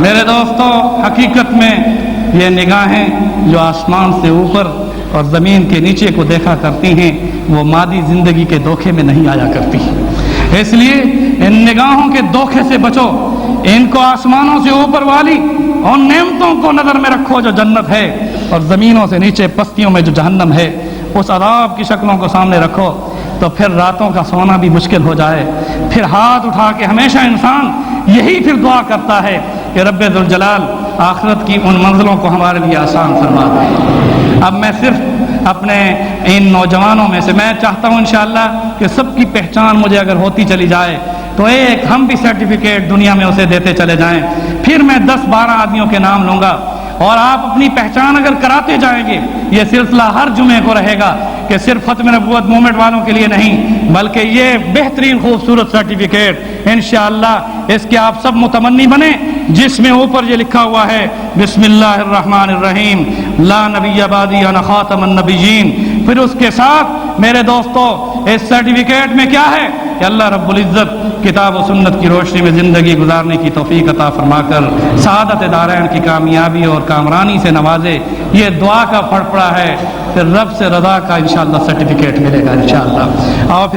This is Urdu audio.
میرے دوستو، حقیقت میں یہ نگاہیں جو آسمان سے اوپر اور زمین کے نیچے کو دیکھا کرتی ہیں وہ مادی زندگی کے دھوکے میں نہیں آیا کرتی. اس لیے ان نگاہوں کے دھوکے سے بچو، ان کو آسمانوں سے اوپر والی اور نعمتوں کو نظر میں رکھو جو جنت ہے، اور زمینوں سے نیچے پستیوں میں جو جہنم ہے اس عذاب کی شکلوں کو سامنے رکھو. تو پھر راتوں کا سونا بھی مشکل ہو جائے. پھر ہاتھ اٹھا کے ہمیشہ انسان یہی پھر دعا کرتا ہے کہ رب ذوالجلال آخرت کی ان منزلوں کو ہمارے لیے آسان فرما دے. اب میں صرف اپنے ان نوجوانوں میں سے میں چاہتا ہوں انشاءاللہ کہ سب کی پہچان مجھے اگر ہوتی چلی جائے تو ایک ہم بھی سرٹیفکیٹ دنیا میں اسے دیتے چلے جائیں. پھر میں 10-12 آدمیوں کے نام لوں گا اور آپ اپنی پہچان اگر کراتے جائیں گے. یہ سلسلہ ہر جمعے کو رہے گا کہ صرف ختم نبوت مومنٹ والوں کے لیے نہیں بلکہ یہ بہترین خوبصورت سرٹیفکیٹ انشاءاللہ اس کے آپ سب متمنی بنیں جس میں اوپر یہ لکھا ہوا ہے بسم اللہ الرحمن الرحیم لا نبی بعدی انا خاتم النبیین. پھر اس کے ساتھ میرے دوستو اس سرٹیفکیٹ میں کیا ہے کہ اللہ رب العزت کتاب و سنت کی روشنی میں زندگی گزارنے کی توفیق عطا فرما کر سعادت دارین کی کامیابی اور کامرانی سے نوازے. یہ دعا کا پھڑ پڑا ہے، پھر رب سے رضا کا انشاءاللہ سرٹیفکیٹ ملے گا انشاءاللہ.